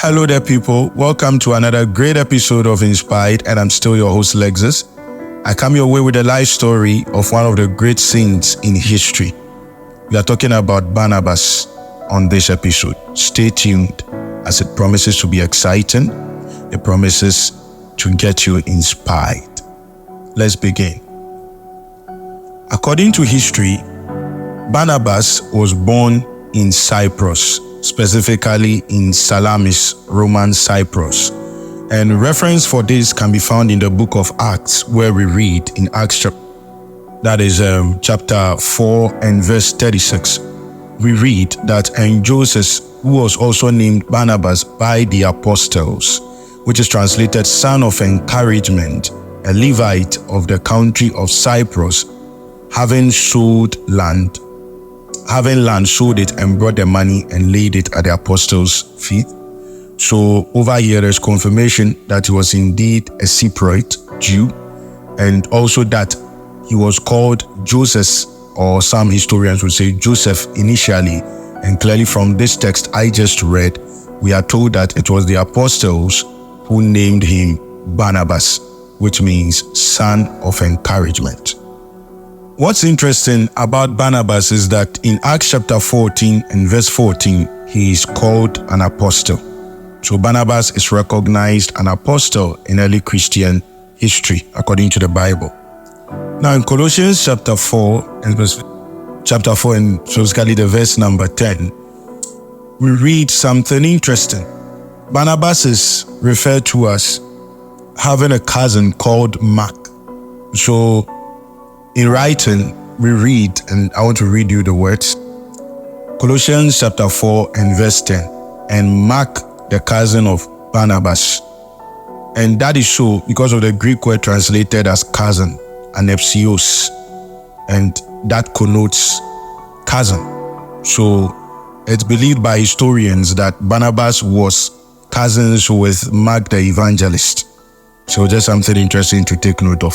Hello there, people. Welcome to another great episode of Inspired, and I'm still your host, Lexus. I come your way with a life story of one of the great saints in history. We are talking about Barnabas on this episode. Stay tuned as it promises to be exciting. It promises to get you inspired. Let's begin. According to history, Barnabas was born in Cyprus, specifically in Salamis, Roman Cyprus. And reference for this can be found in the book of Acts, where we read in Acts chapter 4 and verse 36. We read that, and Joseph, who was also named Barnabas by the apostles, which is translated son of encouragement, a Levite of the country of Cyprus, having land, sold it and brought the money and laid it at the apostles' feet. So over here, there's confirmation that he was indeed a Cypriot Jew, and also that he was called Joseph, or some historians would say Joseph initially. And clearly from this text I just read, we are told that it was the apostles who named him Barnabas, which means son of encouragement. What's interesting about Barnabas is that in Acts chapter 14 and verse 14, he is called an apostle. So Barnabas is recognized an apostle in early Christian history, according to the Bible. Now in Colossians chapter 4 and specifically the verse number 10, we read something interesting. Barnabas is referred to as having a cousin called Mark. So in writing, we read, and I want to read you the words. Colossians chapter 4 and verse 10. And Mark, the cousin of Barnabas. And that is so because of the Greek word translated as cousin, anepsios. And that connotes cousin. So it's believed by historians that Barnabas was cousins with Mark the evangelist. So just something interesting to take note of.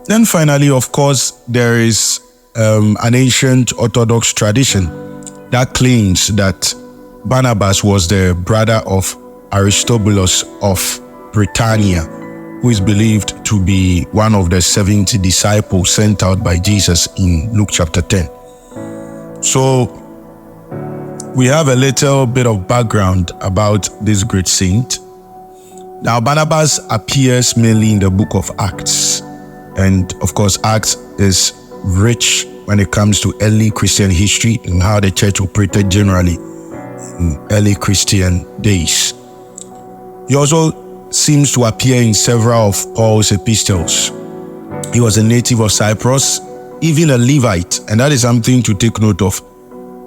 Then finally, of course, there is an ancient Orthodox tradition that claims that Barnabas was the brother of Aristobulus of Britannia, who is believed to be one of the 70 disciples sent out by Jesus in Luke chapter 10. So we have a little bit of background about this great saint. Now, Barnabas appears mainly in the book of Acts. And of course, Acts is rich when it comes to early Christian history and how the church operated generally in early Christian days. He also seems to appear in several of Paul's epistles. He was a native of Cyprus, even a Levite, and that is something to take note of.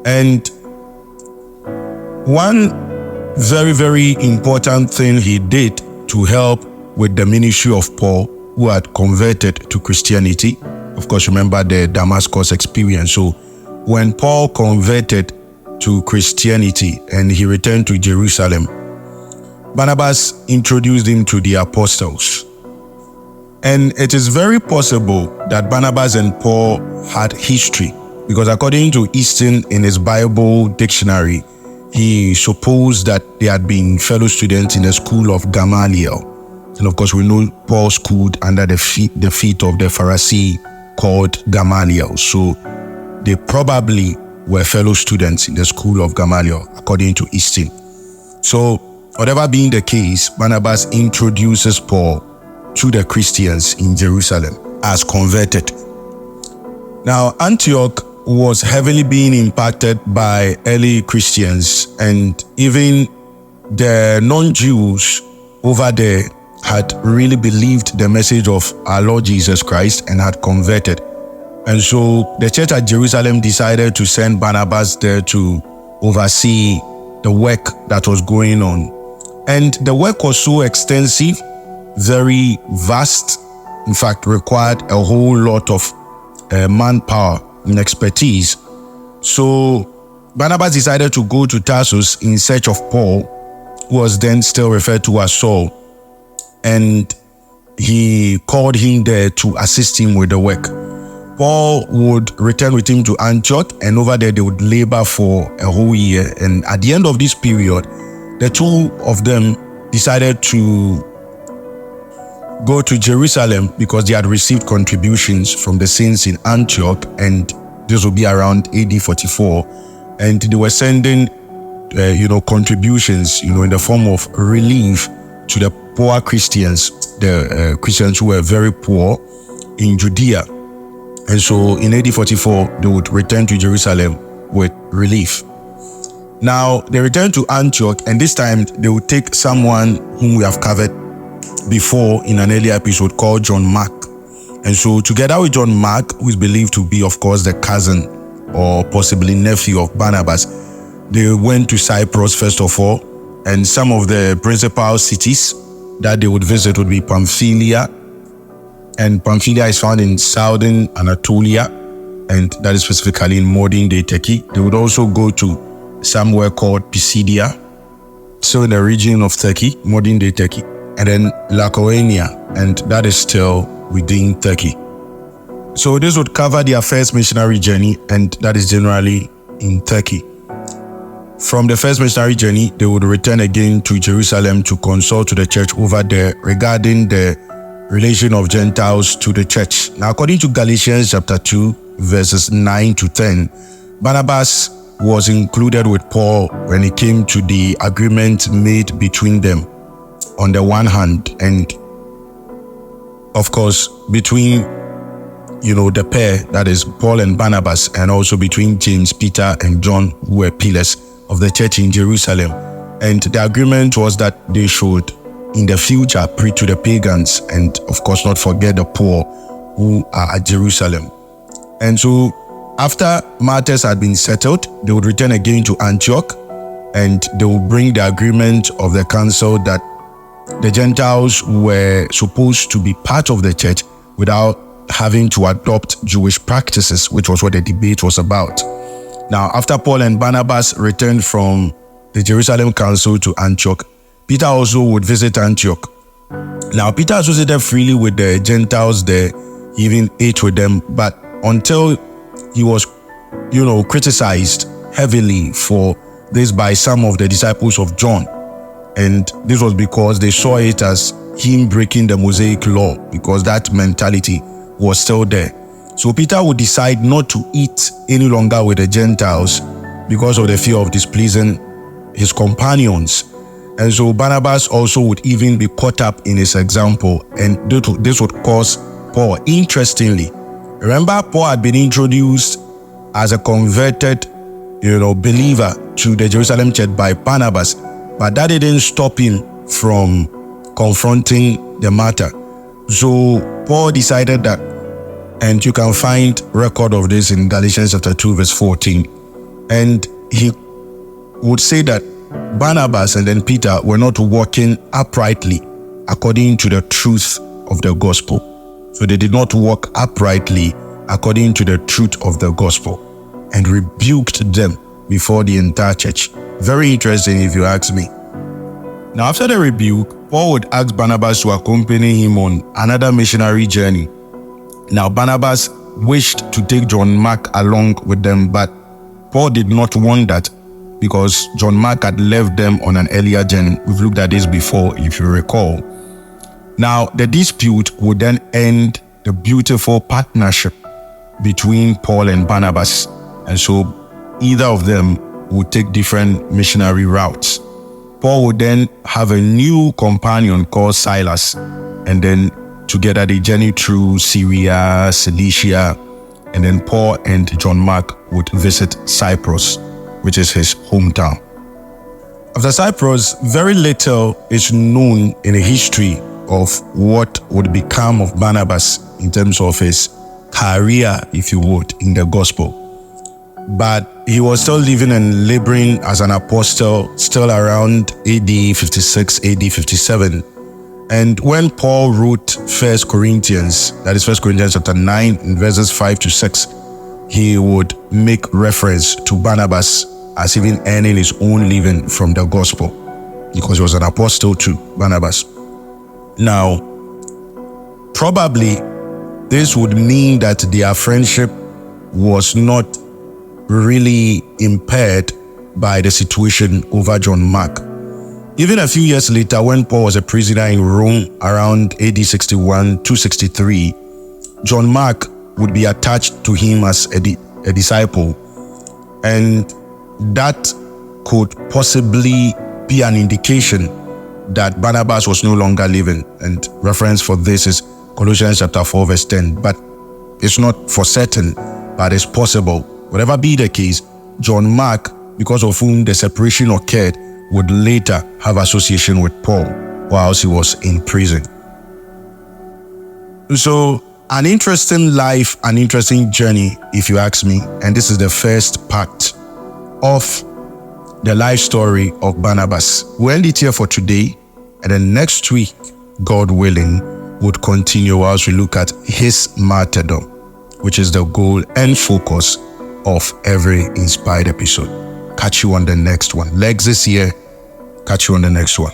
And one very, very important thing he did to help with the ministry of Paul, who had converted to Christianity. Of course, remember the Damascus experience. So when Paul converted to Christianity and he returned to Jerusalem, Barnabas introduced him to the apostles. And it is very possible that Barnabas and Paul had history, because according to Easton in his Bible dictionary, he supposed that they had been fellow students in the school of Gamaliel. And of course, we know Paul schooled under the feet of the Pharisee called Gamaliel. So they probably were fellow students in the school of Gamaliel, according to Easton. So whatever being the case, Barnabas introduces Paul to the Christians in Jerusalem as converted. Now, Antioch was heavily being impacted by early Christians, and even the non-Jews over there had really believed the message of our Lord Jesus Christ and had converted. And so the church at Jerusalem decided to send Barnabas there to oversee the work that was going on. And the work was so extensive, very vast, in fact required a whole lot of manpower and expertise. So Barnabas decided to go to Tarsus in search of Paul, who was then still referred to as Saul. And he called him there to assist him with the work. Paul would return with him to Antioch, and over there they would labor for a whole year. And at the end of this period, the two of them decided to go to Jerusalem because they had received contributions from the saints in Antioch, and this would be around AD 44. And they were sending, contributions, in the form of relief to the poor Christians, the Christians who were very poor in Judea. And so in AD 44, they would return to Jerusalem with relief. Now, they returned to Antioch, and this time they would take someone whom we have covered before in an earlier episode called John Mark. And so together with John Mark, who is believed to be, of course, the cousin or possibly nephew of Barnabas, they went to Cyprus first of all, and some of the principal cities that they would visit would be Pamphylia, and Pamphylia is found in southern Anatolia, and that is specifically in modern-day Turkey. They would also go to somewhere called Pisidia, still in the region of Turkey, modern-day Turkey, and then Laconia, and that is still within Turkey. So this would cover their first missionary journey, and that is generally in Turkey. From the first missionary journey, they would return again to Jerusalem to consult to the church over there regarding the relation of Gentiles to the church. Now, according to Galatians chapter 2, verses 9 to 10, Barnabas was included with Paul when it came to the agreement made between them on the one hand, and of course between the pair, that is Paul and Barnabas, and also between James, Peter, and John, who were pillars of the church in Jerusalem. And the agreement was that they should in the future preach to the pagans, and of course not forget the poor who are at Jerusalem. And so after matters had been settled, they would return again to Antioch, and they would bring the agreement of the council that the Gentiles were supposed to be part of the church without having to adopt Jewish practices, which was what the debate was about. Now, after Paul and Barnabas returned from the Jerusalem council to Antioch, Peter also would visit Antioch. Now, Peter associated freely with the Gentiles there. He even ate with them, but until he was, criticized heavily for this by some of the disciples of John. And this was because they saw it as him breaking the Mosaic law, because that mentality was still there. So Peter would decide not to eat any longer with the Gentiles because of the fear of displeasing his companions. And so Barnabas also would even be caught up in his example, and this would cause Paul. Interestingly, remember, Paul had been introduced as a converted, believer to the Jerusalem church by Barnabas, but that didn't stop him from confronting the matter. So Paul decided that, and you can find record of this in Galatians chapter 2, verse 14. And he would say that Barnabas and then Peter were not walking uprightly according to the truth of the gospel. So they did not walk uprightly according to the truth of the gospel, and rebuked them before the entire church. Very interesting, if you ask me. Now, after the rebuke, Paul would ask Barnabas to accompany him on another missionary journey. Now, Barnabas wished to take John Mark along with them, but Paul did not want that because John Mark had left them on an earlier journey. We've looked at this before, if you recall. Now, the dispute would then end the beautiful partnership between Paul and Barnabas, and so either of them would take different missionary routes. Paul would then have a new companion called Silas, and then together they journeyed through Syria, Cilicia, and then Paul and John Mark would visit Cyprus, which is his hometown. After Cyprus, very little is known in the history of what would become of Barnabas in terms of his career, if you would, in the gospel. But he was still living and laboring as an apostle still around AD 56, AD 57. And when Paul wrote 1 Corinthians, that is 1 Corinthians chapter 9, verses 5 to 6, he would make reference to Barnabas as even earning his own living from the gospel, because he was an apostle too, Barnabas. Now, probably this would mean that their friendship was not really impaired by the situation over John Mark. Even a few years later, when Paul was a prisoner in Rome around AD 61 to 63, John Mark would be attached to him as a disciple, and that could possibly be an indication that Barnabas was no longer living. And reference for this is Colossians chapter 4 verse 10. But it's not for certain, but it's possible. Whatever be the case, John Mark, because of whom the separation occurred, would later have association with Paul whilst he was in prison. So, an interesting life, an interesting journey, if you ask me. And this is the first part of the life story of Barnabas. We'll end it here for today, and then next week, God willing, would continue as we look at his martyrdom, which is the goal and focus of every inspired episode. Catch you on the next one. Legs is here. Catch you on the next one.